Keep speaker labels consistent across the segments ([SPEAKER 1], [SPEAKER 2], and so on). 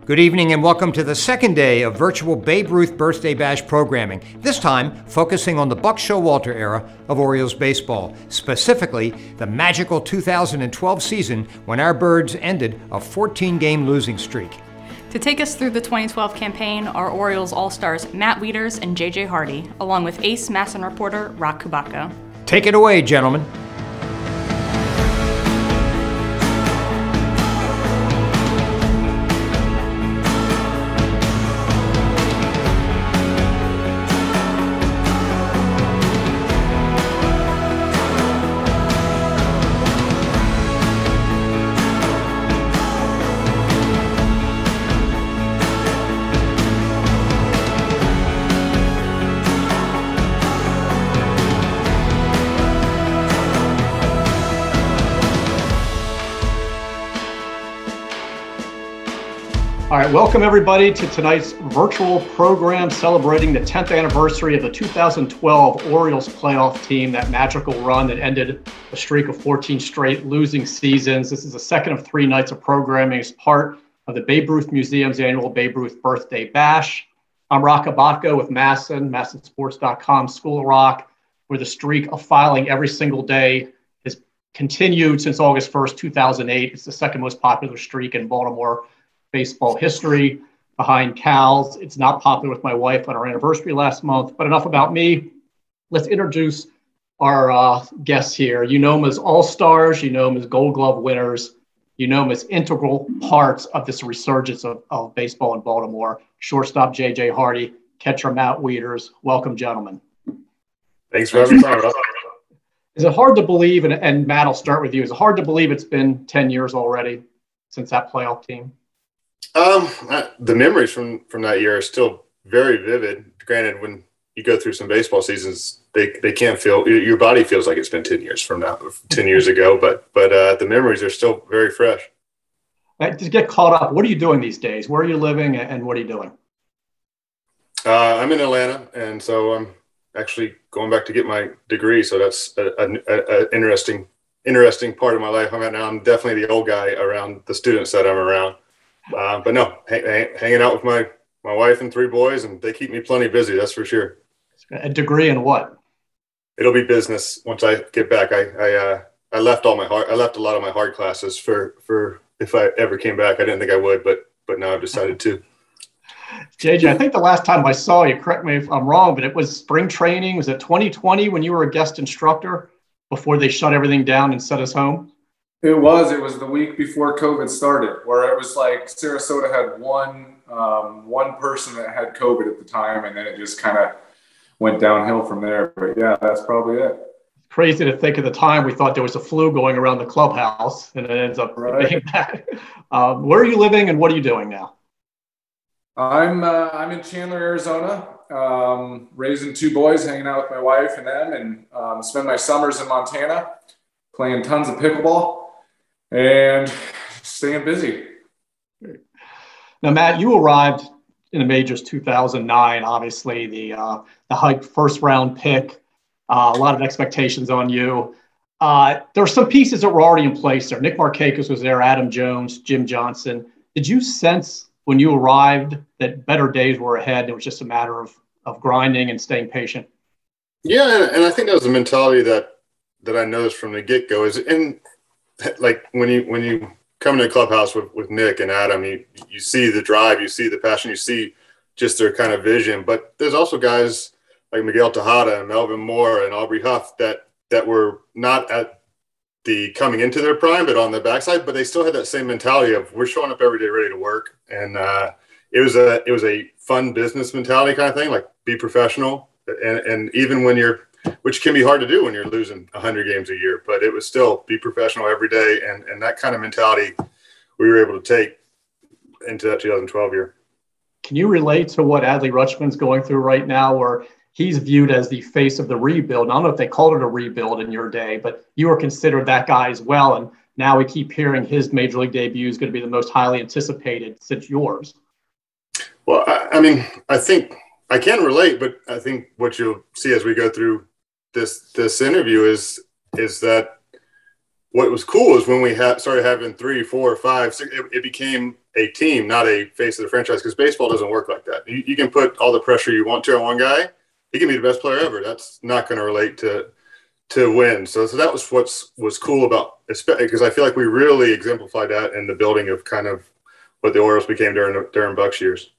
[SPEAKER 1] Good evening and welcome to the second day of virtual Babe Ruth Birthday Bash programming, this time focusing on the Buck Showalter era of Orioles baseball, specifically the magical 2012 season when our Birds ended a 14-game losing streak.
[SPEAKER 2] To take us through the 2012 campaign are Orioles All-Stars Matt Wieters and J.J. Hardy, along with ace Masson reporter Roch Kubatko.
[SPEAKER 1] Take it away, gentlemen.
[SPEAKER 3] All right, welcome everybody to tonight's virtual program celebrating the 10th anniversary of the 2012 Orioles playoff team, that magical run that ended a streak of 14 straight losing seasons. This is the second of 3 nights of programming as part of the Babe Ruth Museum's annual Babe Ruth Birthday Bash. I'm Roch Kubatko with MassonSports.com, School of Rock, where the streak of filing every single day has continued since August 1st, 2008. It's the second most popular streak in Baltimore baseball history, behind Cal's. It's not popular with my wife on our anniversary last month, but enough about me. Let's introduce our guests here. You know them as all-stars, you know them as Gold Glove winners, you know them as integral parts of this resurgence of baseball in Baltimore. Shortstop J.J. Hardy, catcher Matt Wieters. Welcome, gentlemen.
[SPEAKER 4] Thanks for having me.
[SPEAKER 3] Is it hard to believe, and Matt, I'll start with you, is it hard to believe it's been 10 years already since that playoff team?
[SPEAKER 4] The memories from that year are still very vivid. Granted, when you go through some baseball seasons, they can't feel, your body feels like it's been 10 years from now, 10 years ago, but the memories are still very fresh.
[SPEAKER 3] To get caught up, what are you doing these days? Where are you living and what are you doing?
[SPEAKER 4] I'm in Atlanta, and so I'm actually going back to get my degree. So that's an interesting part of my life. I'm definitely the old guy around the students that I'm around. But no, hanging out with my wife and 3 boys, and they keep me plenty busy. That's for sure.
[SPEAKER 3] A degree in what?
[SPEAKER 4] It'll be business once I get back. I left a lot of my hard classes for if I ever came back. I didn't think I would, but now I've decided to.
[SPEAKER 3] JJ, I think the last time I saw you, correct me if I'm wrong, but it was spring training. Was it 2020 when you were a guest instructor before they shut everything down and sent us home?
[SPEAKER 5] It was the week before COVID started, where it was like Sarasota had one person that had COVID at the time, and then it just kind of went downhill from there. But yeah, that's probably it.
[SPEAKER 3] Crazy to think at the time we thought there was a flu going around the clubhouse, and it ends up being that. Where are you living, and what are you doing now?
[SPEAKER 5] I'm in Chandler, Arizona, raising 2 boys, hanging out with my wife and them, and spend my summers in Montana, playing tons of pickleball. And staying busy.
[SPEAKER 3] Now, Matt, you arrived in the majors 2009. Obviously, the hyped first-round pick. A lot of expectations on you. There were some pieces that were already in place there. Nick Markakis was there, Adam Jones, Jim Johnson. Did you sense when you arrived that better days were ahead? It was just a matter of grinding and staying patient.
[SPEAKER 4] Yeah, and I think that was the mentality that I noticed from the get-go. Like when you come into the clubhouse with Nick and Adam, you see the drive, you see the passion, you see just their kind of vision. But there's also guys like Miguel Tejada and Melvin Moore and Aubrey Huff that were not at the coming into their prime, but on the backside. But they still had that same mentality of we're showing up every day ready to work. And it was a fun business mentality kind of thing, like be professional. And even when which can be hard to do when you're losing 100 games a year, but it was still be professional every day. And that kind of mentality we were able to take into that 2012 year.
[SPEAKER 3] Can you relate to what Adley Rutschman's going through right now, where he's viewed as the face of the rebuild? I don't know if they called it a rebuild in your day, but you were considered that guy as well. And now we keep hearing his major league debut is going to be the most highly anticipated since yours.
[SPEAKER 4] Well, I think I can relate, but I think what you'll see as we go through this interview is that what was cool is when we started having 3, 4, 5, 6, it became a team, not a face of the franchise, because baseball doesn't work like that. You can put all the pressure you want to on one guy. He can be the best player ever. That's not going to relate to win. So that was was cool about, because I feel like we really exemplified that in the building of kind of what the Orioles became during Buck's years.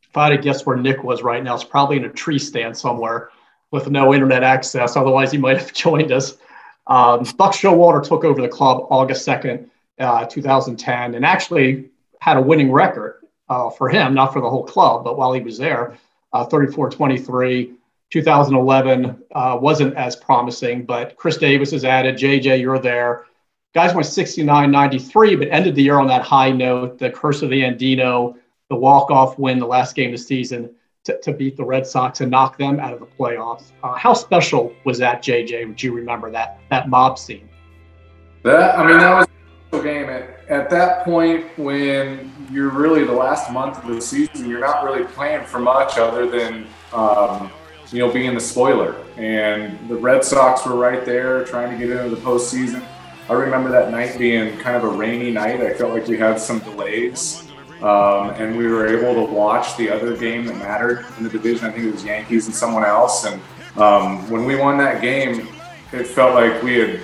[SPEAKER 3] If I had to guess where Nick was right now, it's probably in a tree stand somewhere with no internet access. Otherwise, he might have joined us. Buck Showalter took over the club August 2nd, 2010, and actually had a winning record for him, not for the whole club, but while he was there, 34-23. 2011 wasn't as promising, but Chris Davis is added. JJ, you're there. Guys went 69-93, but ended the year on that high note, the curse of the Andino, the walk-off win, the last game of the season to beat the Red Sox and knock them out of the playoffs. How special was that, JJ? Would you remember that mob scene?
[SPEAKER 5] That was a special game. At that point, when you're really the last month of the season, you're not really playing for much other than being the spoiler. And the Red Sox were right there trying to get into the postseason. I remember that night being kind of a rainy night. I felt like we had some delays. And we were able to watch the other game that mattered in the division. I think it was Yankees and someone else. And when we won that game, it felt like we'd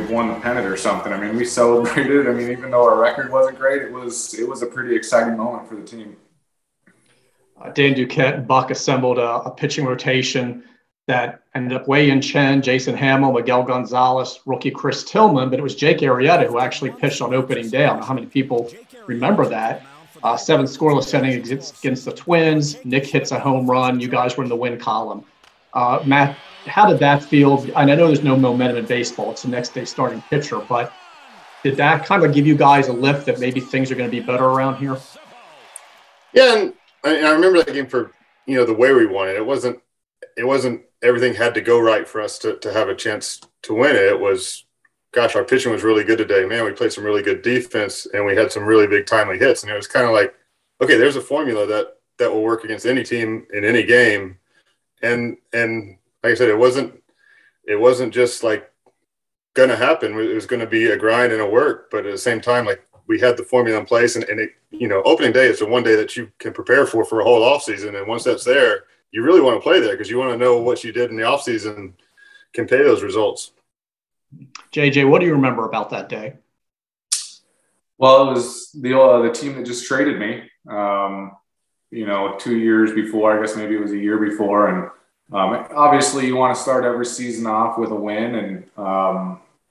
[SPEAKER 5] won the pennant or something. I mean, we celebrated. I mean, even though our record wasn't great, it was a pretty exciting moment for the team.
[SPEAKER 3] Dan Duquette and Buck assembled a pitching rotation that ended up Wei-Yin Chen, Jason Hamill, Miguel Gonzalez, rookie Chris Tillman, but it was Jake Arrieta who actually pitched on opening day. I don't know how many people remember that. 7 scoreless innings against the Twins. Nick hits a home run. You guys were in the win column. Matt, how did that feel? And I know there's no momentum in baseball. It's the next day starting pitcher, but did that kind of give you guys a lift that maybe things are going to be better around here?
[SPEAKER 4] Yeah, and I remember that game for, the way we won it. It wasn't everything had to go right for us to have a chance to win it. It was, gosh, our pitching was really good today. Man, we played some really good defense, and we had some really big timely hits. And it was kind of like, okay, there's a formula that will work against any team in any game. And like I said, it wasn't just like going to happen. It was going to be a grind and a work. But at the same time, like, we had the formula in place, and it, opening day is the one day that you can prepare for a whole offseason. And once that's there, you really want to play there because you want to know what you did in the offseason can pay those results.
[SPEAKER 3] JJ, what do you remember about that day?
[SPEAKER 5] Well, it was the team that just traded me, 2 years before. I guess maybe it was a year before. And obviously you want to start every season off with a win.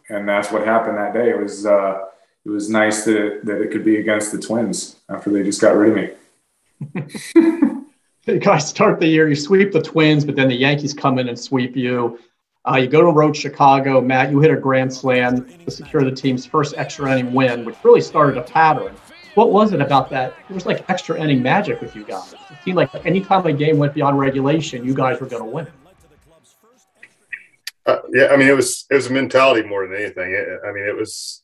[SPEAKER 5] And that's what happened that day. It was nice that it could be against the Twins after they just got rid of me.
[SPEAKER 3] You guys start the year, you sweep the Twins, but then the Yankees come in and sweep you. You go to Roch, Chicago. Matt, you hit a grand slam to secure the team's first extra inning win, which really started a pattern. What was it about that? It was like extra inning magic with you guys. It seemed like any time a game went beyond regulation, you guys were going to win.
[SPEAKER 4] Yeah, I mean, it was a mentality more than anything. It was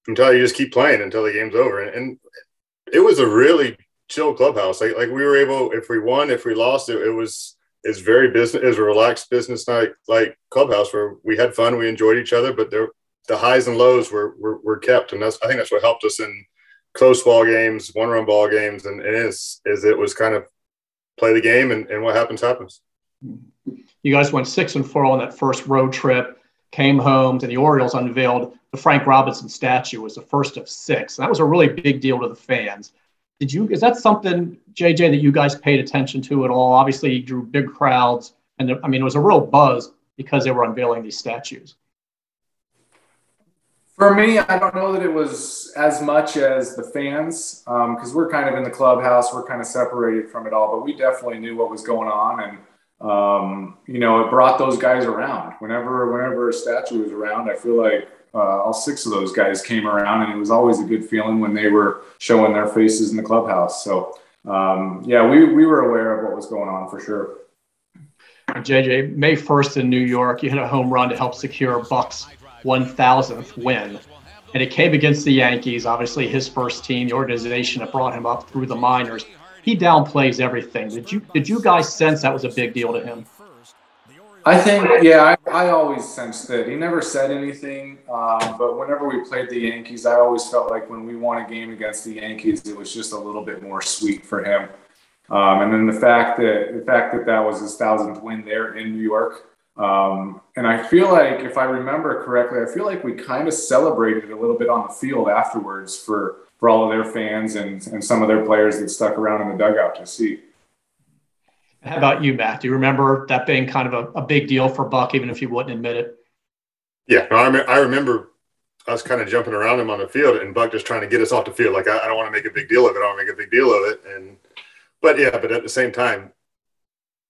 [SPEAKER 4] mentality. You just keep playing until the game's over, and it was a really chill clubhouse. Like we were able, if we won, if we lost, it's very business. It was a relaxed business night like clubhouse where we had fun, we enjoyed each other, but the highs and lows were kept, and I think that's what helped us in close ball games, 1-run ball games, and it was kind of play the game, and what happens happens.
[SPEAKER 3] You guys went 6-4 on that first road trip, came home, and the Orioles unveiled the Frank Robinson statue. It was the first of 6. And that was a really big deal to the fans. Is that something, JJ, that you guys paid attention to at all? Obviously, you drew big crowds, and it was a real buzz because they were unveiling these statues.
[SPEAKER 5] For me, I don't know that it was as much as the fans, because we're kind of in the clubhouse, we're kind of separated from it all, but we definitely knew what was going on, and it brought those guys around. Whenever a statue was around, I feel like all 6 of those guys came around, and it was always a good feeling when they were showing their faces in the clubhouse. So, we were aware of what was going on for sure.
[SPEAKER 3] JJ, May 1st in New York, you hit a home run to help secure Buck's 1,000th win. And it came against the Yankees, obviously his first team, the organization that brought him up through the minors. He downplays everything. Did you guys sense that was a big deal to him?
[SPEAKER 5] I think, yeah, I always sensed that. He never said anything, but whenever we played the Yankees, I always felt like when we won a game against the Yankees, it was just a little bit more sweet for him. And then the fact that that was his 1,000th win there in New York. And I feel like, if I remember correctly, I feel like we kind of celebrated a little bit on the field afterwards for all of their fans and some of their players that stuck around in the dugout to see.
[SPEAKER 3] How about you, Matt? Do you remember that being kind of a big deal for Buck, even if you wouldn't admit it?
[SPEAKER 4] Yeah, no, I remember us kind of jumping around him on the field and Buck just trying to get us off the field. Like, I don't want to make a big deal of it. I don't want to make a big deal of it. But at the same time,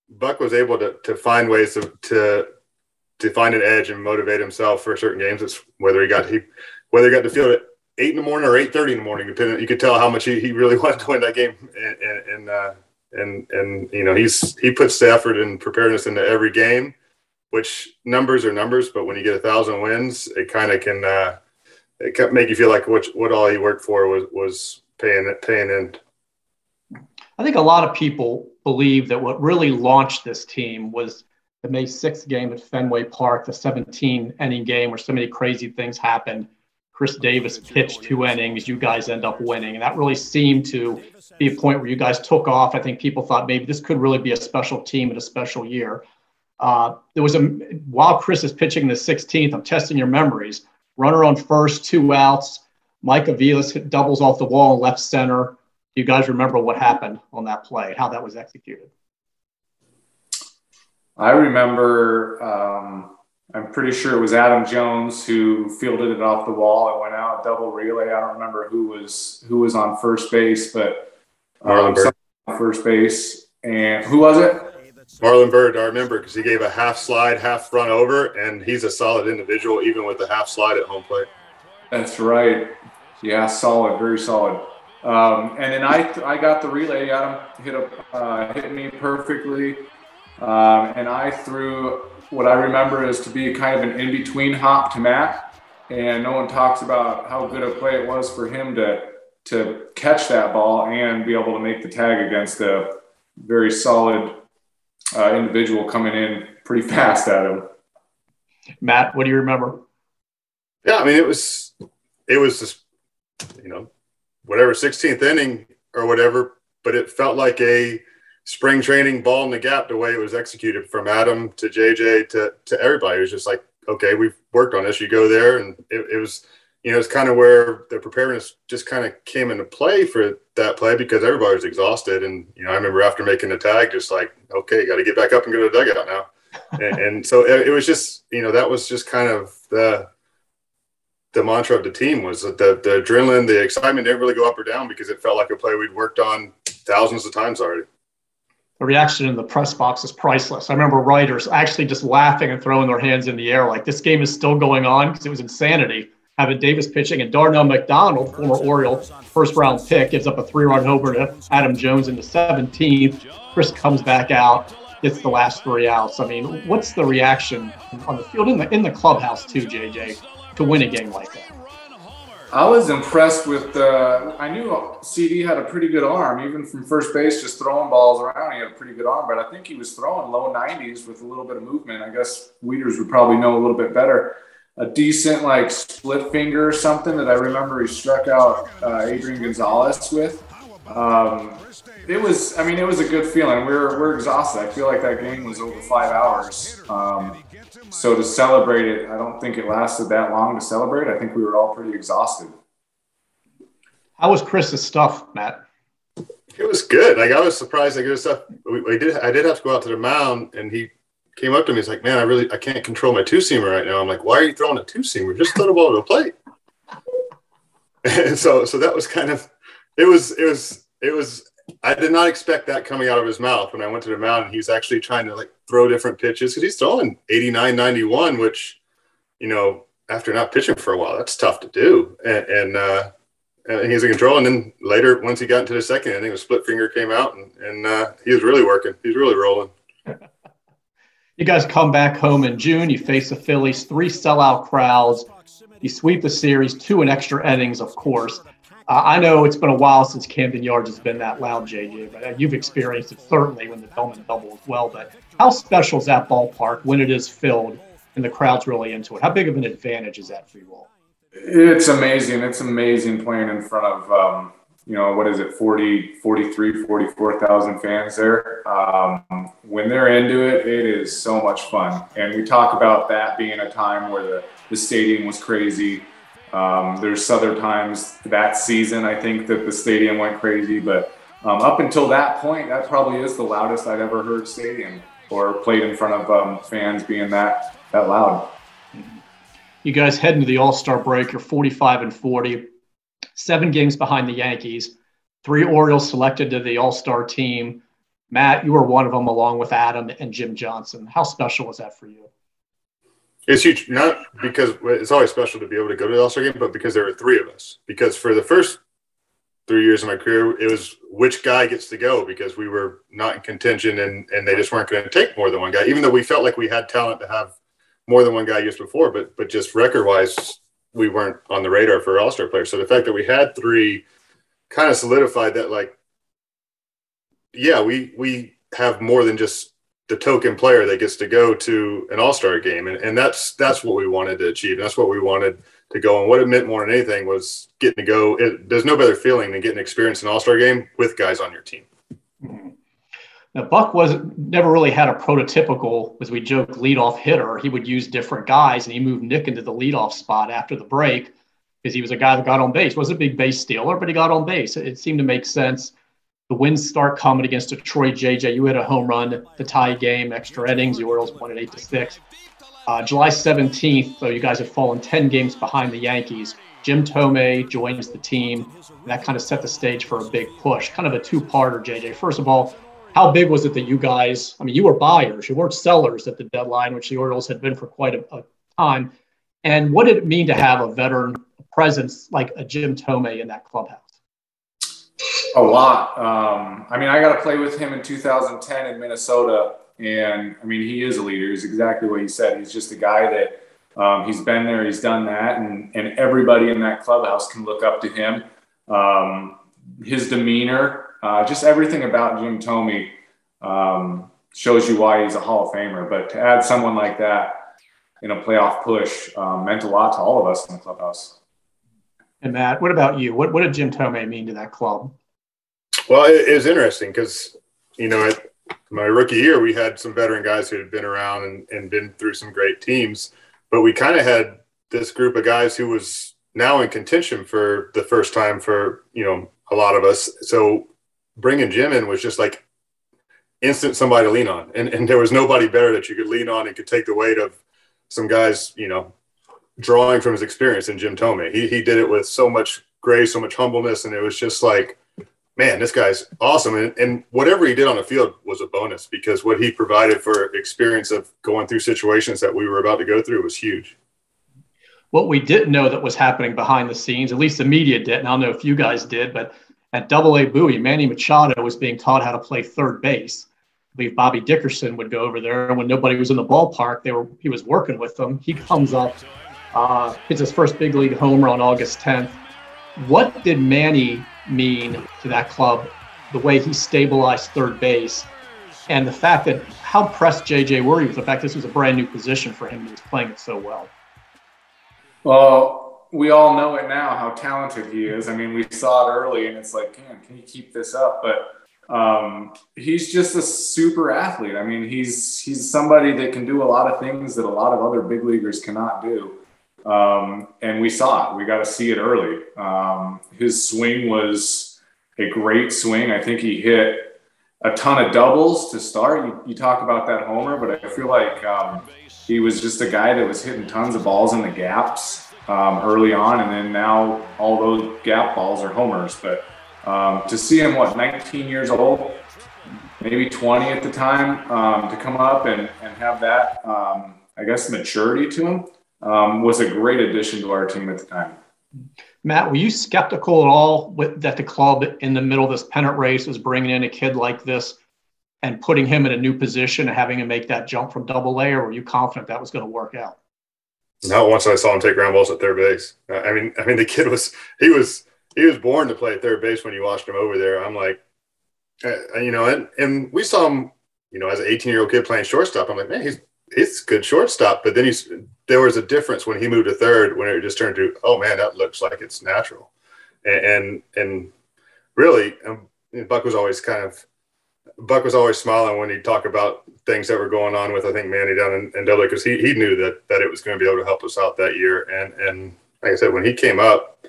[SPEAKER 4] Buck was able to find ways to find an edge and motivate himself for certain games. It's whether he got to field at 8 in the morning or 8:30 in the morning, depending. You could tell how much he really wanted to win that game. And you know, he puts the effort and preparedness into every game, which numbers are numbers, but when you get 1,000 wins, it kind of can make you feel like what all he worked for was paying in.
[SPEAKER 3] I think a lot of people believe that what really launched this team was the May 6th game at Fenway Park, the 17-inning game where so many crazy things happened. Chris Davis pitched 2 innings. You guys end up winning. And that really seemed to be a point where you guys took off. I think people thought maybe this could really be a special team in a special year. There was while Chris is pitching the 16th, I'm testing your memories. Runner on first, 2 outs. Mike Aviles hit doubles off the wall in left center. Do you guys remember what happened on that play, how that was executed?
[SPEAKER 5] I remember, I'm pretty sure it was Adam Jones who fielded it off the wall. It went out, double relay. I don't remember who was on first base, but
[SPEAKER 4] Marlon Bird
[SPEAKER 5] on first base. And who was it?
[SPEAKER 4] Marlon Bird, I remember, because he gave a half slide, half run over, and he's a solid individual, even with the half slide at home plate.
[SPEAKER 5] That's right. Yeah, solid, very solid. And then I got the relay. Adam hit me perfectly. And I threw what I remember is to be kind of an in-between hop to Matt. And no one talks about how good a play it was for him to catch that ball and be able to make the tag against a very solid individual coming in pretty fast at him.
[SPEAKER 3] Matt, what do you remember?
[SPEAKER 4] Yeah, I mean, it was just, you know, whatever, 16th inning or whatever, but it felt like a spring training ball in the gap the way it was executed, from Adam to JJ to everybody. It was just like, okay, we've worked on this. You go there, and it was, you know, it's kind of where the preparedness just kind of came into play for that play, because everybody was exhausted. And, you know, I remember after making the tag, just like, okay, got to get back up and go to the dugout now. and so it was just, you know, that was just kind of the mantra of the team, was that the adrenaline, the excitement didn't really go up or down, because it felt like a play we'd worked on thousands of times already.
[SPEAKER 3] The reaction in the press box is priceless. I remember writers actually just laughing and throwing their hands in the air like this game is still going on, because it was insanity having Davis pitching. And Darnell McDonald, former Oriole, first-round pick, gives up a 3-run homer to Adam Jones in the 17th. Chris comes back out, gets the last 3 outs. I mean, what's the reaction on the field, in the clubhouse too, JJ, to win a game like that?
[SPEAKER 5] I was impressed with I knew CD had a pretty good arm, even from first base, just throwing balls around. He had a pretty good arm, but I think he was throwing low 90s with a little bit of movement. I guess Wieters would probably know a little bit better. A decent, like, split finger or something that I remember he struck out Adrian Gonzalez with. It was a good feeling. We're exhausted. I feel like that game was over 5 hours. So to celebrate it, I don't think it lasted that long to celebrate. I think we were all pretty exhausted.
[SPEAKER 3] How was Chris's stuff, Matt?
[SPEAKER 4] It was good. Like, I was surprised. Like, it was stuff. I did have to go out to the mound, and he came up to me. He's like, "Man, I can't control my 2-seamer right now." I'm like, "Why are you throwing a 2-seamer? Just throw the ball to the plate." And so that was kind of, it was. I did not expect that coming out of his mouth when I went to the mound. He's actually trying to, like, throw different pitches, because he's throwing 89, 91, which, you know, after not pitching for a while, that's tough to do. And he's in control. And then later, once he got into the second inning, the split finger came out, and he was really working. He's really rolling.
[SPEAKER 3] You guys come back home in June. You face the Phillies, 3 sellout crowds. You sweep the series, 2 in extra innings, of course. I know it's been a while since Camden Yards has been that loud, JJ, but you've experienced it certainly when the Bellman double as well. But How special is that ballpark when it is filled and the crowd's really into it? How big of an advantage is that for you all?
[SPEAKER 5] It's amazing. It's amazing playing in front of, what is it, 44,000 fans there. When they're into it, it is so much fun. And we talk about that being a time where the stadium was crazy. There's other times that season, I think, that the stadium went crazy. But up until that point, that probably is the loudest I'd ever heard stadium or played in front of fans being that loud.
[SPEAKER 3] You guys head into the All-Star break. You're 45-40, 7 games behind the Yankees, 3 Orioles selected to the All-Star team. Matt, you were one of them along with Adam and Jim Johnson. How special was that for you?
[SPEAKER 4] It's huge, not because it's always special to be able to go to the All-Star game, but because there were 3 of us. Because for the first 3 years of my career, it was which guy gets to go, because we were not in contention and they just weren't going to take more than one guy, even though we felt like we had talent to have more than one guy years before, but just record-wise, we weren't on the radar for All-Star players. So the fact that we had 3 kind of solidified that, like, yeah, we have more than just the token player that gets to go to an All-Star game. And that's what we wanted to achieve. That's what we wanted to go. And what it meant more than anything was getting to go. There's no better feeling than getting experience in an All-Star game with guys on your team.
[SPEAKER 3] Mm-hmm. Now, Buck never really had a prototypical, as we joke, leadoff hitter. He would use different guys, and he moved Nick into the leadoff spot after the break because he was a guy that got on base. Wasn't a big base stealer, but he got on base. It seemed to make sense. The wins start coming against Detroit. JJ, you hit a home run, the tie game, extra innings. The Orioles won at 8-6. July 17th, though, you guys have fallen 10 games behind the Yankees. Jim Thome joins the team, and that kind of set the stage for a big push. Kind of a two-parter, JJ. First of all, how big was it that you guys, I mean, you were buyers, you weren't sellers at the deadline, which the Orioles had been for quite a time. And what did it mean to have a veteran presence like a Jim Thome in that clubhouse?
[SPEAKER 5] A lot. I got to play with him in 2010 in Minnesota. And he is a leader. He's exactly what you said. He's just a guy that he's been there, he's done that. And everybody in that clubhouse can look up to him. His demeanor, just everything about Jim Thome shows you why he's a Hall of Famer. But to add someone like that in a playoff push meant a lot to all of us in the clubhouse.
[SPEAKER 3] And Matt, what about you? What did Jim Thome mean to that club?
[SPEAKER 4] Well, it was interesting because, at my rookie year, we had some veteran guys who had been around and been through some great teams. But we kind of had this group of guys who was now in contention for the first time for, a lot of us. So bringing Jim in was just like instant somebody to lean on. And there was nobody better that you could lean on and could take the weight of some guys, drawing from his experience in Jim Thome. He did it with so much grace, so much humbleness. And it was just like, man, this guy's awesome. And whatever he did on the field was a bonus because what he provided for experience of going through situations that we were about to go through was huge.
[SPEAKER 3] What we didn't know that was happening behind the scenes, at least the media didn't, I don't know if you guys did, but at AA Bowie, Manny Machado was being taught how to play third base. I believe Bobby Dickerson would go over there, and when nobody was in the ballpark, he was working with them. He comes up, hits his first big league homer on August 10th. What did Manny mean to that club, the way he stabilized third base, and the fact that how impressed JJ were you with the fact this was a brand new position for him and he was playing it so well?
[SPEAKER 5] Well, we all know it now how talented he is. We saw it early and it's like, man, can you keep this up? But he's just a super athlete. He's somebody that can do a lot of things that a lot of other big leaguers cannot do. And we saw it. We got to see it early. His swing was a great swing. I think he hit a ton of doubles to start. You talk about that homer, but I feel like he was just a guy that was hitting tons of balls in the gaps early on, and then now all those gap balls are homers. But to see him, 19 years old, maybe 20 at the time, to come up and have that, maturity to him, was a great addition to our team at the time.
[SPEAKER 3] Matt, were you skeptical at all that the club in the middle of this pennant race was bringing in a kid like this and putting him in a new position and having him make that jump from AA, or were you confident that was going to work out?
[SPEAKER 4] Not once I saw him take ground balls at third base. The kid he was born to play at third base when you watched him over there. I'm like, and we saw him, as an 18-year-old kid playing shortstop, I'm like, man, he's a good shortstop. But then there was a difference when he moved to third, when it just turned to, oh man, that looks like it's natural. And really, Buck was always smiling when he'd talk about things that were going on with, I think, Manny down in Double, because he knew that it was going to be able to help us out that year. And like I said, when he came up,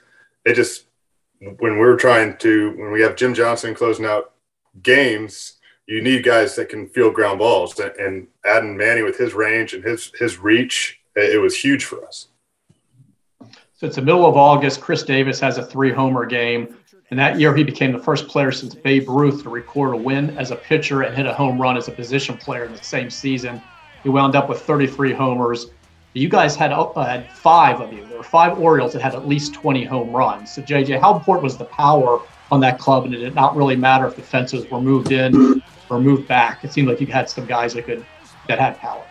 [SPEAKER 4] when we have Jim Johnson closing out games, you need guys that can field ground balls, and adding Manny with his range and his reach, it was huge for us.
[SPEAKER 3] So it's the middle of August. Chris Davis has a 3-homer game. And that year, he became the first player since Babe Ruth to record a win as a pitcher and hit a home run as a position player in the same season. He wound up with 33 homers. You guys had 5 of you. There were 5 Orioles that had at least 20 home runs. So, JJ, how important was the power on that club? And did it not really matter if the fences were moved in or moved back? It seemed like you had some guys that had power.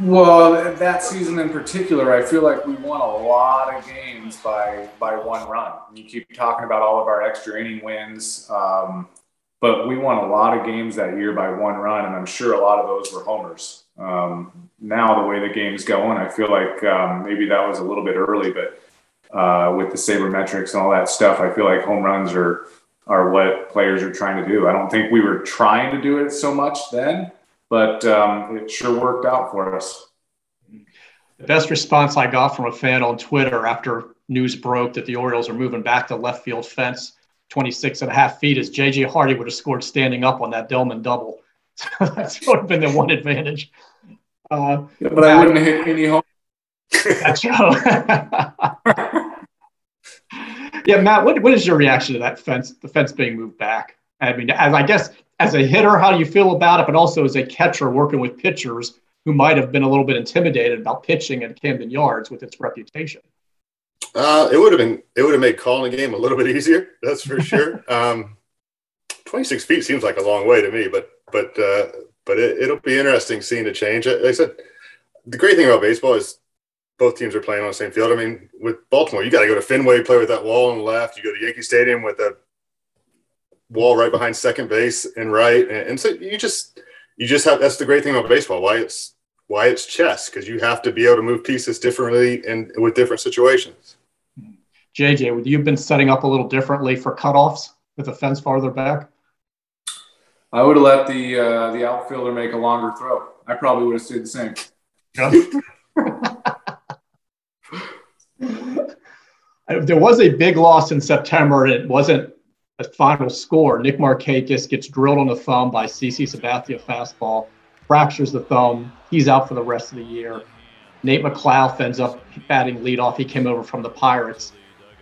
[SPEAKER 5] Well, that season in particular, I feel like we won a lot of games by 1 run. You keep talking about all of our extra inning wins, but we won a lot of games that year by 1 run, and I'm sure a lot of those were homers. Now, the way the game's going, I feel like maybe that was a little bit early, but with the sabermetrics and all that stuff, I feel like home runs are what players are trying to do. I don't think we were trying to do it so much then, but it sure worked out for us.
[SPEAKER 3] The best response I got from a fan on Twitter after news broke that the Orioles are moving back to left field fence 26.5 feet is J.J. Hardy would have scored standing up on that Delman double. That's would have been the one advantage.
[SPEAKER 5] But I wouldn't have hit any home.
[SPEAKER 3] That's true. Yeah, Matt, what is your reaction to that the fence being moved back? I mean, I guess as a hitter, how do you feel about it? But also as a catcher working with pitchers who might have been a little bit intimidated about pitching at Camden Yards with its reputation.
[SPEAKER 4] It would have made calling a game a little bit easier. That's for sure. 26 feet seems like a long way to me, but it'll be interesting seeing the change. Like I said, the great thing about baseball is both teams are playing on the same field. I mean, with Baltimore, you got to go to Fenway, play with that wall on the left. You go to Yankee Stadium with a wall right behind second base and right. And so you just have, that's the great thing about baseball, why it's chess, because you have to be able to move pieces differently and with different situations.
[SPEAKER 3] JJ, would you have been setting up a little differently for cutoffs with the fence farther back?
[SPEAKER 5] I would have let the outfielder make a longer throw. I probably would have stayed the same.
[SPEAKER 3] There was a big loss in September, and it wasn't a final score. Nick Markakis gets drilled on the thumb by CC Sabathia fastball, fractures the thumb. He's out for the rest of the year. Nate McLouth ends up batting leadoff. He came over from the Pirates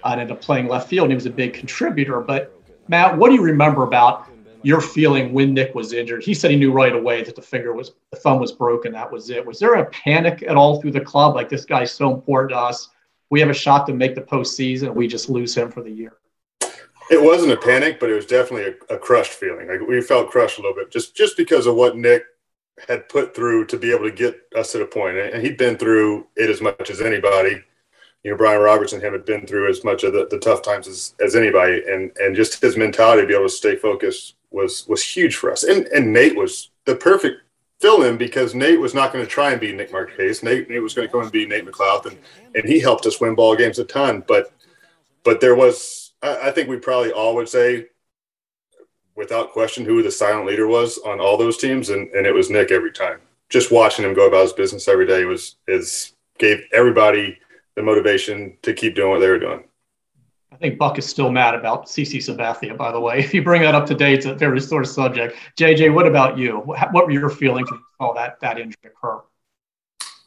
[SPEAKER 3] and ended up playing left field, and he was a big contributor. But, Matt, what do you remember about your feeling when Nick was injured? He said he knew right away that the thumb was broken. That was it. Was there a panic at all through the club? Like, this guy's so important to us. We have a shot to make the postseason. We just lose him for the year.
[SPEAKER 4] It wasn't a panic, but it was definitely a crushed feeling. Like, we felt crushed a little bit just because of what Nick had put through to be able to get us to the point. And he'd been through it as much as anybody. You know, Brian Roberts and him had been through as much of the tough times as anybody. And just his mentality to be able to stay focused was huge for us. And Nate was the perfect fill-in, because Nate was not going to try and be Nick Markakis. Nate was going to come and be Nate McLouth, and he helped us win ball games a ton. But there was, I think we probably all would say, without question, who the silent leader was on all those teams, and it was Nick every time. Just watching him go about his business every day gave everybody the motivation to keep doing what they were doing.
[SPEAKER 3] I think Buck is still mad about CC Sabathia, by the way. If you bring that up to date, it's a very sort of subject. JJ, what about you? What were your feelings when you saw that injury occur?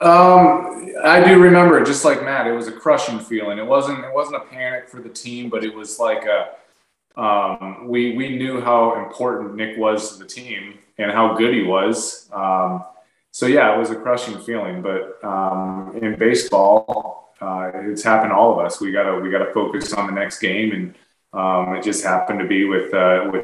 [SPEAKER 5] I do remember it just like Matt. It was a crushing feeling. It wasn't a panic for the team, but it was like we knew how important Nick was to the team and how good he was. So yeah, it was a crushing feeling. But in baseball, it's happened to all of us. We gotta focus on the next game, and it just happened to be with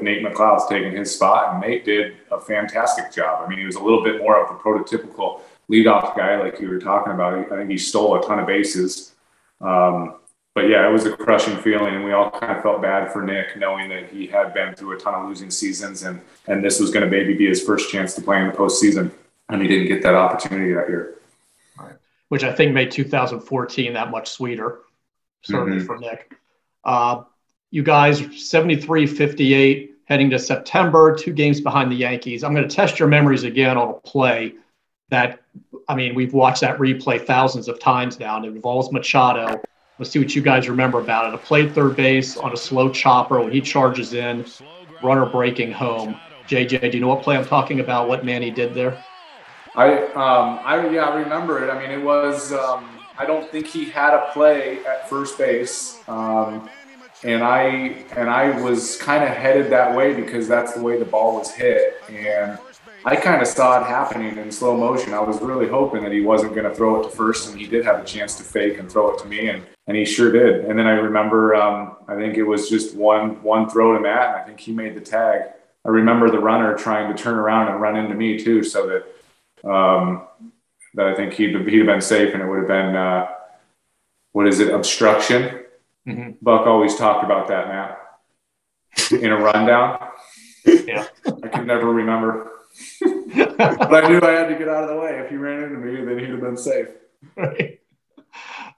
[SPEAKER 5] Nate McLouth taking his spot, and Nate did a fantastic job. I mean, he was a little bit more of a prototypical leadoff guy, like you were talking about. I think he stole a ton of bases, yeah, it was a crushing feeling, and we all kind of felt bad for Nick, knowing that he had been through a ton of losing seasons, and this was going to maybe be his first chance to play in the postseason, and he didn't get that opportunity that year.
[SPEAKER 3] Right. Which I think made 2014 that much sweeter, certainly for Nick. You guys, 73-58, heading to September, 2 games behind the Yankees. I'm going to test your memories again on a play that, I mean, we've watched that replay thousands of times now, and it involves Machado. Let's see what you guys remember about it. A play at third base on a slow chopper when he charges in, runner breaking home. JJ, do you know what play I'm talking about? What Manny did there?
[SPEAKER 5] I remember it. I mean, it was. I don't think he had a play at first base, and I was kind of headed that way because that's the way the ball was hit, and I kind of saw it happening in slow motion. I was really hoping that he wasn't going to throw it to first, and he did have a chance to fake and throw it to me, and he sure did. And then I remember, I think it was just one throw to Matt, and I think he made the tag. I remember the runner trying to turn around and run into me too, so that I think he'd have been safe, and it would have been obstruction. Mm-hmm. Buck always talked about that, Matt, in a rundown.
[SPEAKER 3] Yeah,
[SPEAKER 5] I could never remember. But I knew I had to get out of the way. If he ran into me, then he'd have been safe.
[SPEAKER 3] Right.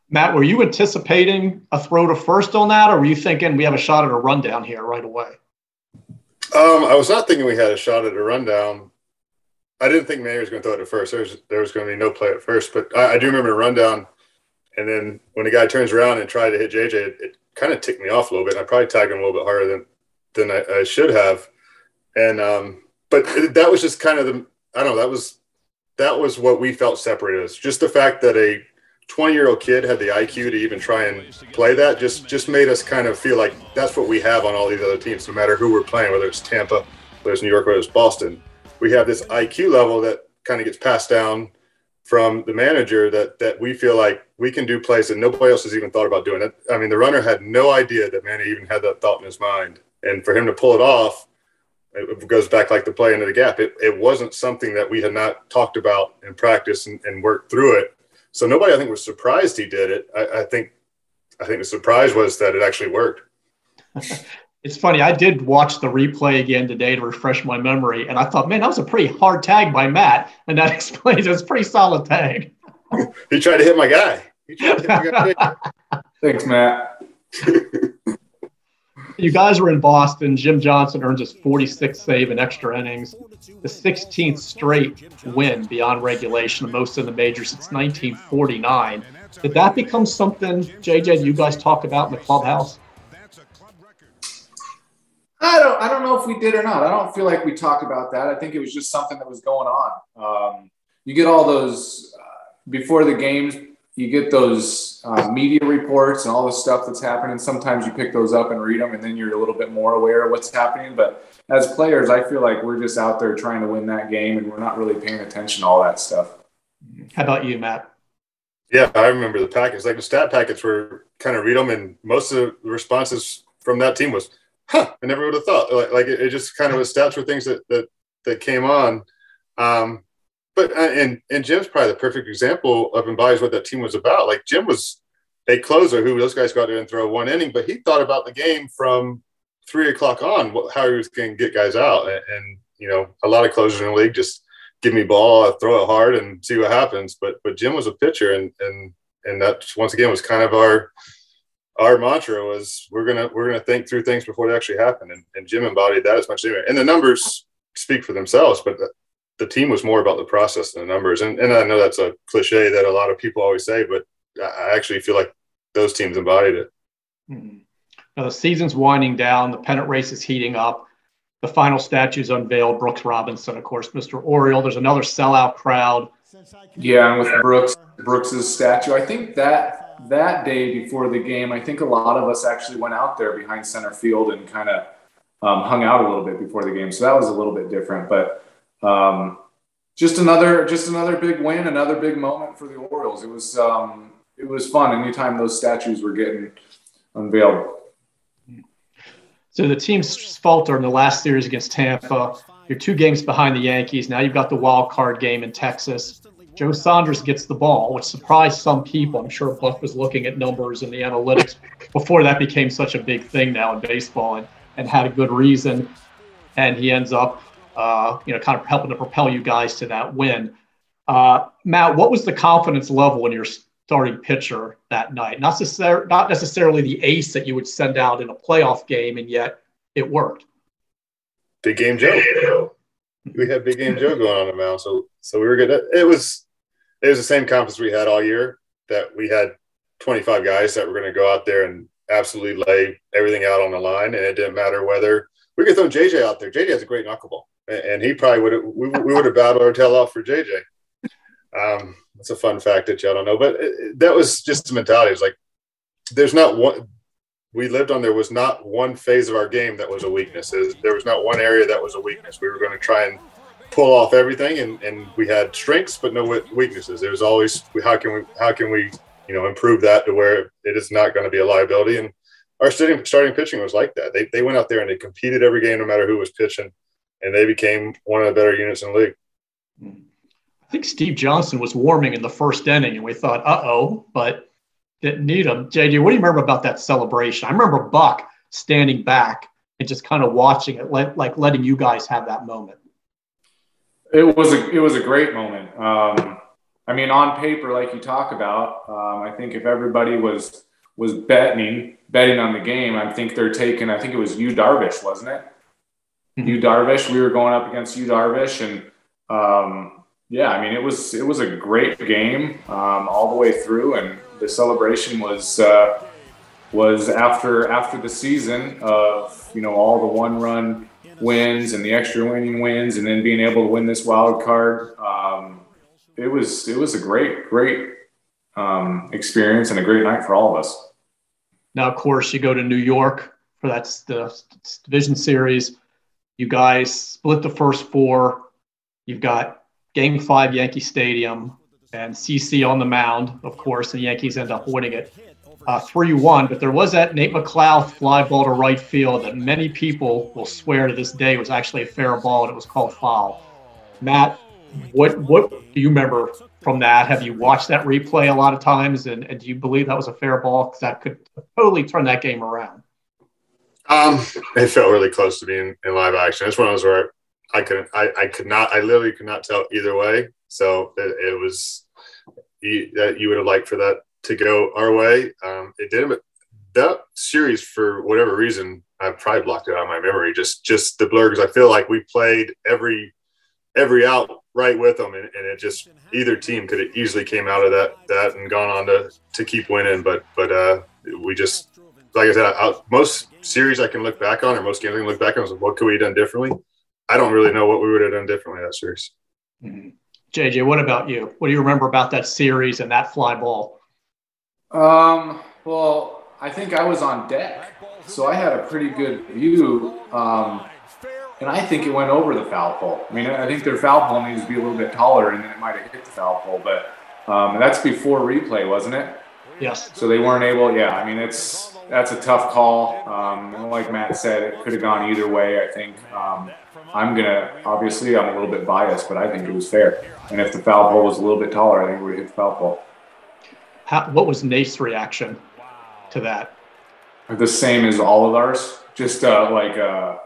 [SPEAKER 3] Matt, were you anticipating a throw to first on that, or were you thinking we have a shot at a rundown here right away?
[SPEAKER 4] I was not thinking we had a shot at a rundown. I didn't think Manny was going to throw it to first. There was going to be no play at first, but I do remember a rundown. And then when the guy turns around and tried to hit JJ, it kind of ticked me off a little bit. And I probably tagged him a little bit harder than I should have. And but that was just kind of that was what we felt separated us. Just the fact that a 20-year-old kid had the IQ to even try and play that just made us kind of feel like that's what we have on all these other teams, no matter who we're playing, whether it's Tampa, whether it's New York, whether it's Boston. We have this IQ level that kind of gets passed down from the manager that we feel like we can do plays that nobody else has even thought about doing it. I mean, the runner had no idea that Manny even had that thought in his mind. And for him to pull it off, it goes back like the play into the gap. It wasn't something that we had not talked about in practice and worked through it. So nobody, I think, was surprised he did it. I think the surprise was that it actually worked.
[SPEAKER 3] It's funny. I did watch the replay again today to refresh my memory, and I thought, man, that was a pretty hard tag by Matt, and that explains it's a pretty solid tag.
[SPEAKER 4] He tried to hit my guy.
[SPEAKER 5] Thanks, Matt.
[SPEAKER 3] You guys were in Boston. Jim Johnson earns his 46th save in extra innings, the 16th straight win beyond regulation, the most in the major since 1949. Did that become something, JJ, you guys talk about in the clubhouse?
[SPEAKER 5] I don't know if we did or not. I don't feel like we talked about that. I think it was just something that was going on. You get all those before the games. You get those media reports and all the stuff that's happening. Sometimes you pick those up and read them, and then you're a little bit more aware of what's happening. But as players, I feel like we're just out there trying to win that game, and we're not really paying attention to all that stuff.
[SPEAKER 3] How about you, Matt?
[SPEAKER 4] Yeah, I remember the packets. Like the stat packets were kind of read them, and most of the responses from that team was, I never would have thought. Like it just kind of was stats were things that came on. But Jim's probably the perfect example of embodies what that team was about. Like Jim was a closer who those guys go out there and throw one inning, but he thought about the game from 3 o'clock on, how he was going to get guys out. And you know, a lot of closers in the league just give me ball, I throw it hard and see what happens. But Jim was a pitcher, and that once again was kind of our mantra was we're gonna think through things before they actually happen. And Jim embodied that as much as anyway. And the numbers speak for themselves, but the team was more about the process than the numbers. And I know that's a cliche that a lot of people always say, but I actually feel like those teams embodied it.
[SPEAKER 3] Mm-hmm. Now the season's winding down. The pennant race is heating up. The final statue's unveiled. Brooks Robinson, of course, Mr. Oriole. There's another sellout crowd.
[SPEAKER 5] Yeah, and with Brooks's statue, I think that day before the game, I think a lot of us actually went out there behind center field and kind of hung out a little bit before the game. So that was a little bit different, but just another big win, another big moment for the Orioles. It was fun anytime those statues were getting unveiled.
[SPEAKER 3] So the team's faltered in the last series against Tampa. You're 2 games behind the Yankees. Now you've got the wild card game in Texas. Joe Saunders gets the ball, which surprised some people. I'm sure Buck was looking at numbers and the analytics before that became such a big thing now in baseball, and had a good reason. And he ends up, kind of helping to propel you guys to that win. Matt, what was the confidence level in your starting pitcher that night? Not necessarily the ace that you would send out in a playoff game, and yet it worked.
[SPEAKER 4] Big Game Joe. We had Big Game Joe going on the mound, so we were good. It was the same confidence we had all year, that we had 25 guys that were going to go out there and absolutely lay everything out on the line, and it didn't matter whether we could throw JJ out there. JJ has a great knuckleball, and he probably we would have battled our tail off for JJ. That's a fun fact that y'all don't know, but that was just the mentality. It's like there's not one. We lived on, there was not one phase of our game that was a weakness. There was not one area that was a weakness. We were going to try and pull off everything, and we had strengths but no weaknesses. There was always how can we improve that to where it is not going to be a liability. And our starting pitching was like that. They went out there and they competed every game no matter who was pitching, and they became one of the better units in the league.
[SPEAKER 3] I think Steve Johnson was warming in the first inning, and we thought, but didn't need him. JJ, what do you remember about that celebration? I remember Buck standing back and just kind of watching it, like letting you guys have that moment.
[SPEAKER 5] It was a great moment. On paper, like you talk about, I think if everybody was betting on the game, I think it was Yu Darvish, wasn't it?
[SPEAKER 3] Mm-hmm.
[SPEAKER 5] Yu Darvish. We were going up against Yu Darvish, and it was a great game all the way through, and the celebration was after the season of all the one-run wins and the extra inning wins, and then being able to win this wild card. It was a great experience and a great night for all of us.
[SPEAKER 3] Now, of course, you go to New York for the division series. You guys split the first four. You've got Game 5, Yankee Stadium, and CC on the mound, of course, and the Yankees end up winning it 3-1. But there was that Nate McLeod fly ball to right field that many people will swear to this day was actually a fair ball, and it was called foul. Matt, what do you remember from that? Have you watched that replay a lot of times, and do you believe that was a fair ball? Because that could totally turn that game around.
[SPEAKER 4] It felt really close to being in live action. It's one of those where I literally could not tell either way. So it was that you would have liked for that to go our way. It didn't, but that series, for whatever reason, I probably blocked it out of my memory. Just the blur, because I feel like we played every out right with them, and it just either team could have easily came out of that and gone on to keep winning. But we just, like I said, most series I can look back on, or most games I can look back on, is what could we have done differently? I don't really know what we would have done differently that series.
[SPEAKER 3] Mm-hmm. JJ, what about you? What do you remember about that series and that fly ball?
[SPEAKER 5] Well, I think I was on deck, so I had a pretty good view, and I think it went over the foul pole. I think their foul pole needs to be a little bit taller, and then it might have hit the foul pole, but that's before replay, wasn't it?
[SPEAKER 3] Yes.
[SPEAKER 5] So they weren't able – that's a tough call. Like Matt said, it could have gone either way, I think. I'm a little bit biased, but I think it was fair. And if the foul pole was a little bit taller, I think we would hit the foul pole.
[SPEAKER 3] What was Nate's reaction to that?
[SPEAKER 5] The same as all of ours. Just a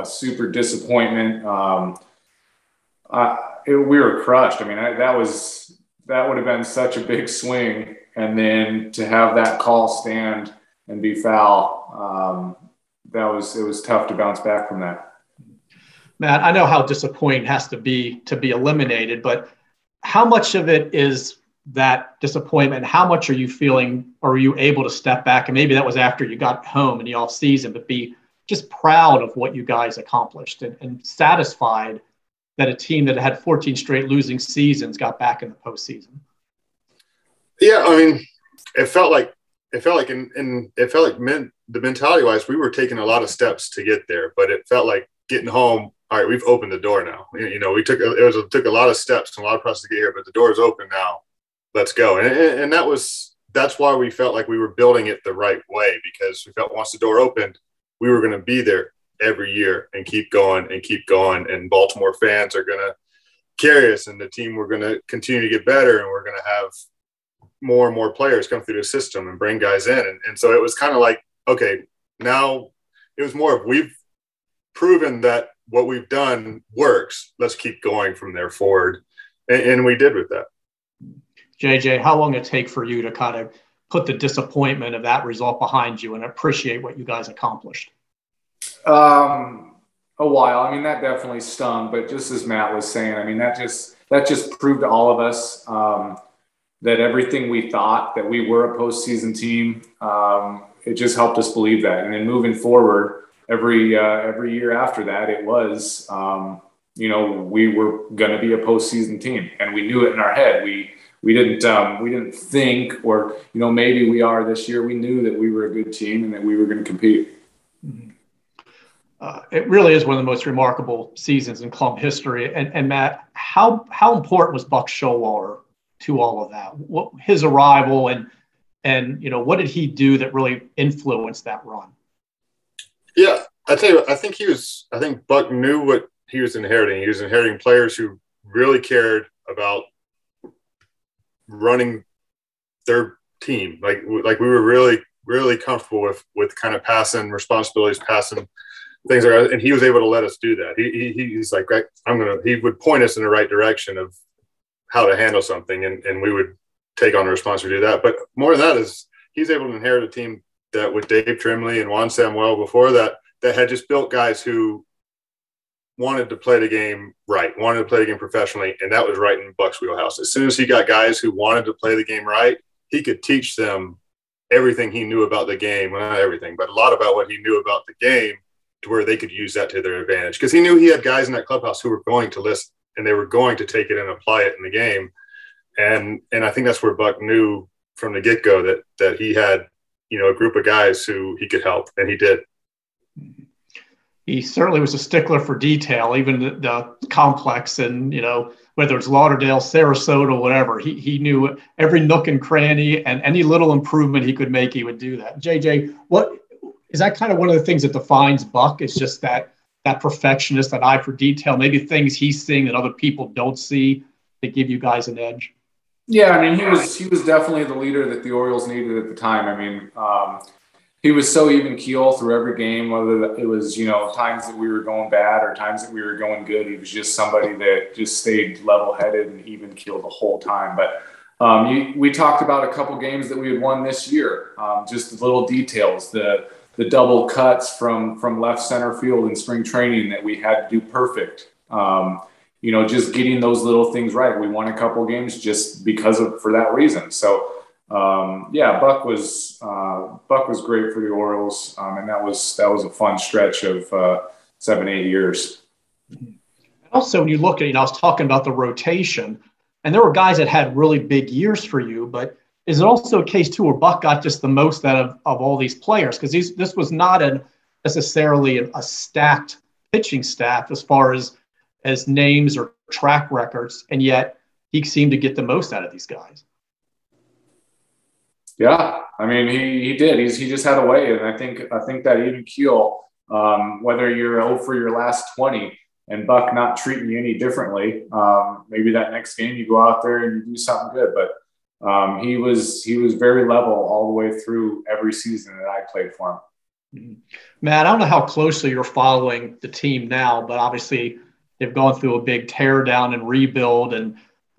[SPEAKER 5] super disappointment. We were crushed. That would have been such a big swing, and then to have that call stand and be foul, it was tough to bounce back from that.
[SPEAKER 3] Matt, I know how disappointing it has to be eliminated, but how much of it is that disappointment? How much are you feeling, or are you able to step back? And maybe that was after you got home in the off season, but be just proud of what you guys accomplished and satisfied that a team that had 14 straight losing seasons got back in the postseason.
[SPEAKER 4] Yeah. It felt like the mentality wise, we were taking a lot of steps to get there, but it felt like getting home. All right, we've opened the door now. It took a lot of steps and a lot of process to get here, but the door is open now. Let's go. And that's why we felt like we were building it the right way, because we felt once the door opened, we were going to be there every year and keep going. And Baltimore fans are going to carry us, and the team we're going to continue to get better, and we're going to have more and more players come through the system and bring guys in. And so it was kind of like, okay, now it was more of, we've proven that what we've done works. Let's keep going from there forward. And we did with that.
[SPEAKER 3] JJ, how long did it take for you to kind of put the disappointment of that result behind you and appreciate what you guys accomplished?
[SPEAKER 5] A while. I mean, that definitely stung, but just as Matt was saying, I mean, that just proved to all of us that everything we thought that we were a postseason team, it just helped us believe that. And then moving forward, every year after that, it was, we were going to be a postseason team, and we knew it in our head. We didn't think, or maybe we are this year. We knew that we were a good team and that we were going to compete.
[SPEAKER 3] Mm-hmm. It really is one of the most remarkable seasons in club history. And Matt, how important was Buck Showalter to all of that? What his arrival and what did he do that really influenced that run?
[SPEAKER 4] Yeah, I tell you, I think Buck knew what he was inheriting. He was inheriting players who really cared about running their team. Like we were really, really comfortable with kind of passing responsibilities, passing things like that, and he was able to let us do that. He's like, he would point us in the right direction of how to handle something, and we would take on the responsibility to do that. But more than that is he's able to inherit a team that with Dave Trimley and Juan Samuel before that had just built guys who wanted to play the game right, wanted to play the game professionally, and that was right in Buck's wheelhouse. As soon as he got guys who wanted to play the game right, he could teach them everything he knew about the game. Well, not everything, but a lot about what he knew about the game, to where they could use that to their advantage. Because he knew he had guys in that clubhouse who were going to listen, and they were going to take it and apply it in the game. And I think that's where Buck knew from the get-go that he had, a group of guys who he could help, and he did.
[SPEAKER 3] He certainly was a stickler for detail, even the complex, and whether it's Lauderdale, Sarasota, whatever. He knew every nook and cranny, and any little improvement he could make, he would do that. JJ, what is that kind of one of the things that defines Buck? Is just that perfectionist, that eye for detail, maybe things he's seeing that other people don't see that give you guys an edge.
[SPEAKER 5] Yeah, I mean, he was definitely the leader that the Orioles needed at the time. I mean, he was so even keel through every game, whether it was, times that we were going bad or times that we were going good. He was just somebody that just stayed level-headed and even keel the whole time. But we talked about a couple games that we had won this year, just the little details, the double cuts from left center field in spring training that we had to do perfect. Just getting those little things right. We won a couple games just for that reason. So, Buck was great for the Orioles, and that was a fun stretch of 7-8 years.
[SPEAKER 3] Also, when you look at, I was talking about the rotation, and there were guys that had really big years for you, but is it also a case too where Buck got just the most out of all these players? Because this was not necessarily a stacked pitching staff as far as names or track records, and yet he seemed to get the most out of these guys.
[SPEAKER 5] Yeah, I mean, he did. He just had a way, and I think that even keel, whether you're 0 for your last 20 and Buck not treating you any differently, maybe that next game you go out there and you do something good. But he was very level all the way through every season that I played for him.
[SPEAKER 3] Mm-hmm. Matt, I don't know how closely you're following the team now, but obviously they've gone through a big tear down and rebuild, and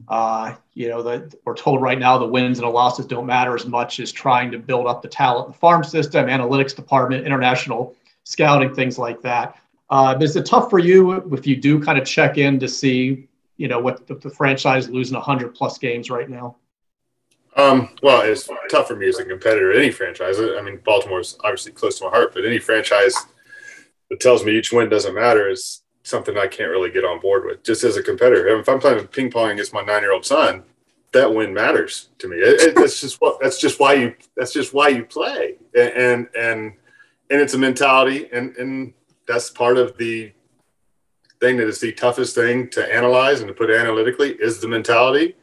[SPEAKER 3] that we're told right now the wins and the losses don't matter as much as trying to build up the talent in the farm system, analytics department, international scouting, things like that. But is it tough for you if you do kind of check in to see, what the franchise losing 100+ games right now?
[SPEAKER 4] Well, it's tough for me as a competitor, any franchise. I mean, Baltimore's obviously close to my heart, but any franchise that tells me each win doesn't matter is something I can't really get on board with, just as a competitor. If I'm playing ping pong against my 9-year-old son, that win matters to me. That's just why you play, and it's a mentality, and that's part of the thing that is the toughest thing to analyze and to put analytically is the mentality,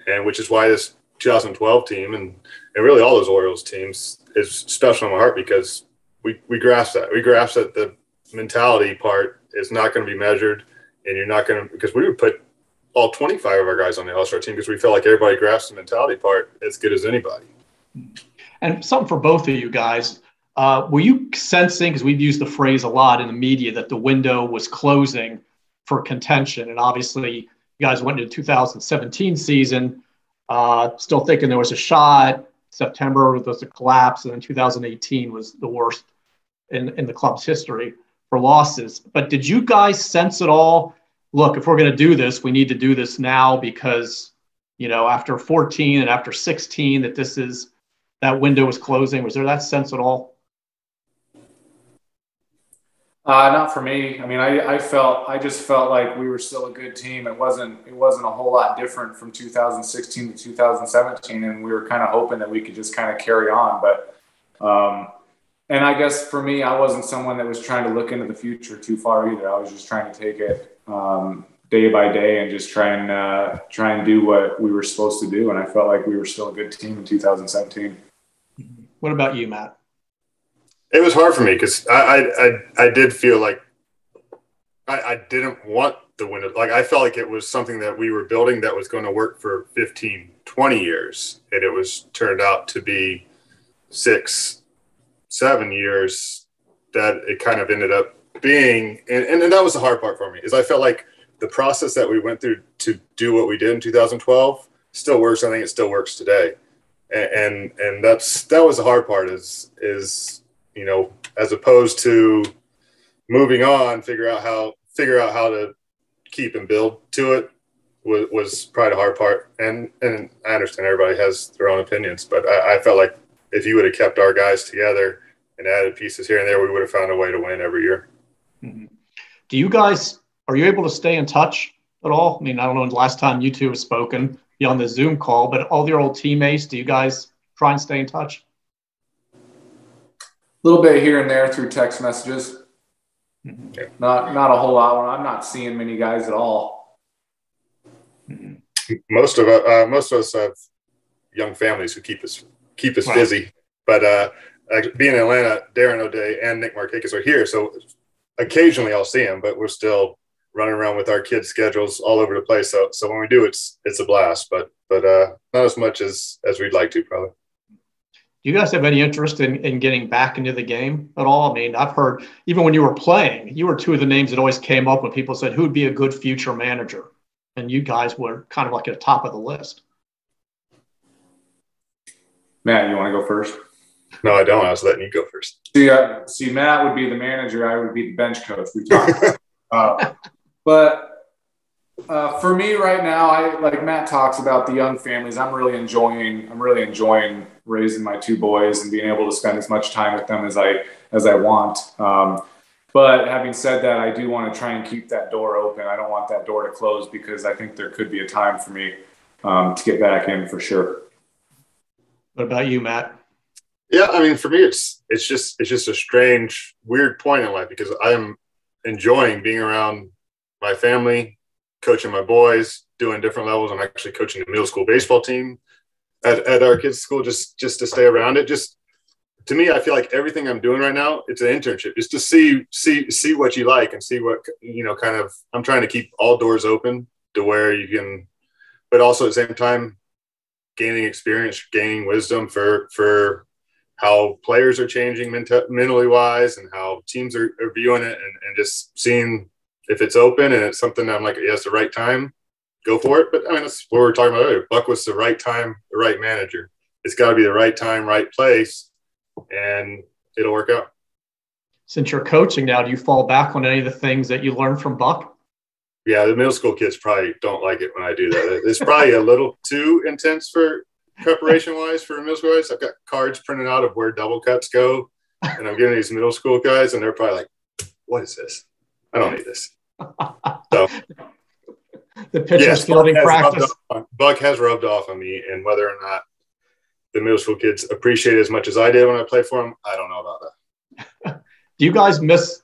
[SPEAKER 4] and which is why this 2012 team and really all those Orioles teams is special in my heart, because we grasp that. We grasp that the mentality part is not going to be measured, and you're not going to, because we would put all 25 of our guys on the All-Star team because we felt like everybody grasped the mentality part as good as anybody.
[SPEAKER 3] And something for both of you guys. Were you sensing, because we've used the phrase a lot in the media, that the window was closing for contention? And obviously, you guys went into the 2017 season still thinking there was a shot. September was a collapse, and then 2018 was the worst in the club's history for losses. But did you guys sense at all, look, if we're going to do this, we need to do this now because, you know, after 14 and after 16, that window was closing? Was there that sense at all?
[SPEAKER 5] Not for me. I mean, I just felt like we were still a good team. It wasn't a whole lot different from 2016 to 2017, and we were kind of hoping that we could just kind of carry on. But, and I guess for me, I wasn't someone that was trying to look into the future too far either. I was just trying to take it day by day and just try and do what we were supposed to do. And I felt like we were still a good team in 2017.
[SPEAKER 3] What about you, Matt?
[SPEAKER 4] It was hard for me because I did feel like I didn't want the window. Like I felt like it was something that we were building that was going to work for 15, 20 years. And it was turned out to be 6, 7 years that it kind of ended up being. And that was the hard part for me is I felt like the process that we went through to do what we did in 2012 still works. I think it still works today. And that was the hard part is, you know, as opposed to moving on, figure out how to keep and build to it was probably the hard part. And I understand everybody has their own opinions, but I felt like if you would have kept our guys together and added pieces here and there, we would have found a way to win every year.
[SPEAKER 3] Mm-hmm. Are you able to stay in touch at all? I mean, I don't know the last time you two have spoken beyond the Zoom call, but all your old teammates, do you guys try and stay in touch?
[SPEAKER 5] A little bit here and there through text messages.
[SPEAKER 3] Mm-hmm.
[SPEAKER 5] Not a whole lot. I'm not seeing many guys at all.
[SPEAKER 3] Mm-hmm.
[SPEAKER 4] Most of us have young families who keep us right. Busy. But being in Atlanta, Darren O'Day and Nick Markakis are here, so occasionally I'll see them. But we're still running around with our kids' schedules all over the place. So when we do, it's a blast. But not as much as we'd like to probably.
[SPEAKER 3] Do you guys have any interest in getting back into the game at all? I mean, I've heard even when you were playing, you were two of the names that always came up when people said who'd be a good future manager, and you guys were kind of like at the top of the list.
[SPEAKER 5] Matt, you want to go first?
[SPEAKER 4] No, I don't. I was letting you go first.
[SPEAKER 5] See, Matt would be the manager. I would be the bench coach. We talked about. But for me right now, like Matt talks about the young families. I'm really enjoying raising my two boys and being able to spend as much time with them as I want. But having said that, I do want to try and keep that door open. I don't want that door to close because I think there could be a time for me to get back in for sure.
[SPEAKER 3] What about you, Matt?
[SPEAKER 4] Yeah, I mean, for me, it's just a strange, weird point in life because I'm enjoying being around my family, coaching my boys, doing different levels. I'm actually coaching the middle school baseball team at our kids' school just to stay around it. Just to me, I feel like everything I'm doing right now, it's an internship. It's to see what you like and see what, you know, kind of, I'm trying to keep all doors open to where you can, but also at the same time, gaining experience, gaining wisdom for how players are changing mentally wise and how teams are viewing it and just seeing if it's open and it's something that I'm like, yes, the right time, go for it. But I mean, that's what we were talking about earlier. Buck was the right time, the right manager. It's got to be the right time, right place, and it'll work out.
[SPEAKER 3] Since you're coaching now, do you fall back on any of the things that you learned from Buck?
[SPEAKER 4] Yeah, the middle school kids probably don't like it when I do that. It's probably a little too intense for preparation-wise for middle school guys. I've got cards printed out of where double cuts go, and I'm giving these middle school guys, and they're probably like, what is this? I don't need this. So
[SPEAKER 3] the pitcher's fielding practice.
[SPEAKER 4] Buck has rubbed off on me, and whether or not the middle school kids appreciate it as much as I did when I played for them, I don't know about that.
[SPEAKER 3] Do you guys miss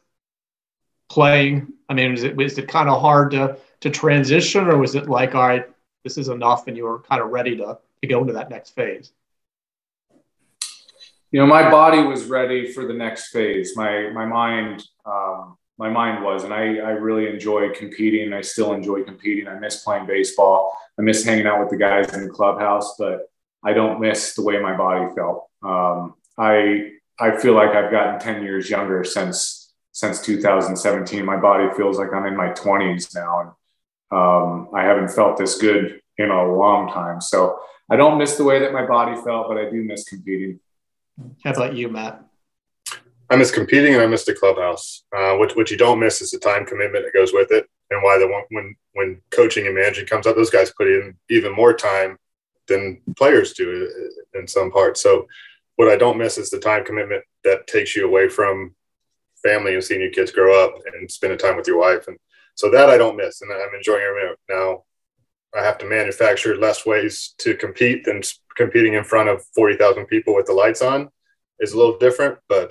[SPEAKER 3] playing? I mean, was it kind of hard to transition, or was it like, all right, this is enough, and you were kind of ready to go into that next phase? You
[SPEAKER 5] know, my body was ready for the next phase. My my mind was. And I really enjoy competing. I still enjoy competing. I miss playing baseball. I miss hanging out with the guys in the clubhouse, but I don't miss the way my body felt. I feel like I've gotten 10 years younger since 2017. My body feels like I'm in my 20s now. And I haven't felt this good in a long time. So I don't miss the way that my body felt, but I do miss competing.
[SPEAKER 3] How about you, Matt?
[SPEAKER 4] I miss competing and I miss the clubhouse. What you don't miss is the time commitment that goes with it, and why when coaching and managing comes up, those guys put in even more time than players do in some parts. So what I don't miss is the time commitment that takes you away from family and seeing your kids grow up and spending time with your wife. And so that I don't miss, and I'm enjoying every minute. Now I have to manufacture less ways to compete than competing in front of 40,000 people with the lights on is a little different, but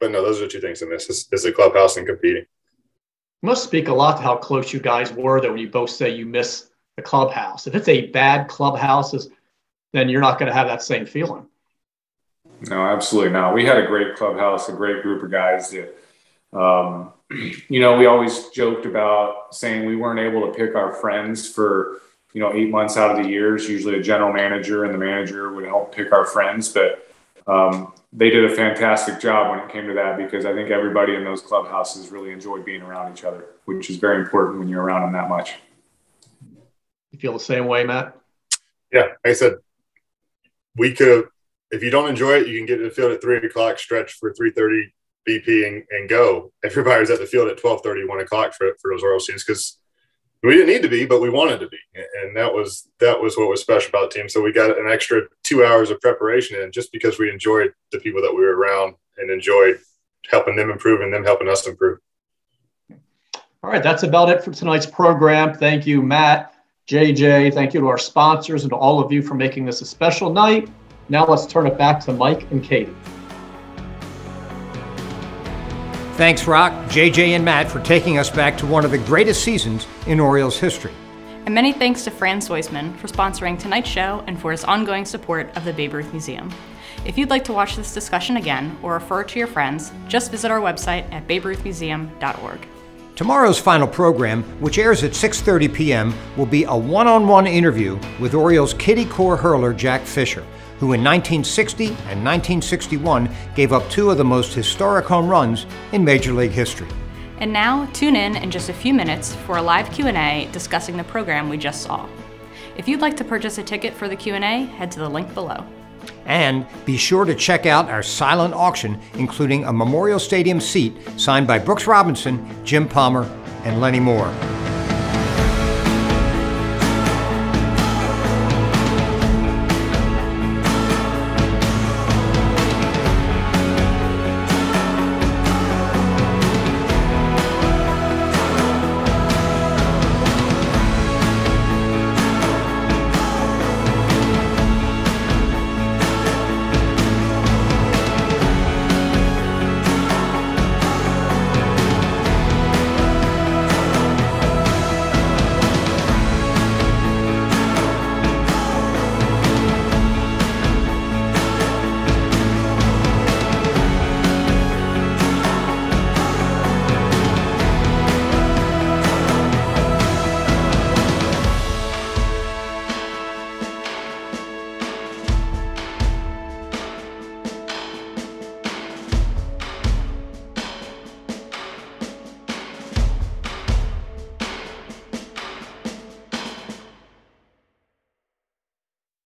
[SPEAKER 4] no, those are the two things I miss is the clubhouse and competing.
[SPEAKER 3] You must speak a lot to how close you guys were, though, when you both say you miss the clubhouse. If it's a bad clubhouse, then you're not going to have that same feeling.
[SPEAKER 5] No, absolutely not. We had a great clubhouse, a great group of guys that, we always joked about saying we weren't able to pick our friends for, 8 months out of the year. Usually a general manager and the manager would help pick our friends, but they did a fantastic job when it came to that, because I think everybody in those clubhouses really enjoyed being around each other, which is very important when you're around them that much.
[SPEAKER 3] You feel the same way, Matt?
[SPEAKER 4] Yeah, like I said, we could have, if you don't enjoy it, you can get to the field at 3 o'clock, stretch for 3:30 BP and go. Everybody was at the field at 12:30, 1 o'clock for those Orioles teams, because we didn't need to be, but we wanted to be. And that was what was special about the team. So we got an extra 2 hours of preparation in just because we enjoyed the people that we were around and enjoyed helping them improve and them helping us improve.
[SPEAKER 3] All right, that's about it for tonight's program. Thank you, Matt, JJ. Thank you to our sponsors and to all of you for making this a special night. Now let's turn it back to Mike and Katie.
[SPEAKER 1] Thanks, Roch, JJ, and Matt for taking us back to one of the greatest seasons in Orioles history.
[SPEAKER 2] And many thanks to Fran Soisman for sponsoring tonight's show and for his ongoing support of the Babe Ruth Museum. If you'd like to watch this discussion again or refer it to your friends, just visit our website at baberuthmuseum.org.
[SPEAKER 1] Tomorrow's final program, which airs at 6:30 p.m., will be a one-on-one interview with Orioles Kitty Core hurler Jack Fisher, who in 1960 and 1961 gave up 2 of the most historic home runs in Major League history.
[SPEAKER 2] And now, tune in just a few minutes for a live Q&A discussing the program we just saw. If you'd like to purchase a ticket for the Q&A, head to the link below.
[SPEAKER 1] And be sure to check out our silent auction, including a Memorial Stadium seat signed by Brooks Robinson, Jim Palmer, and Lenny Moore.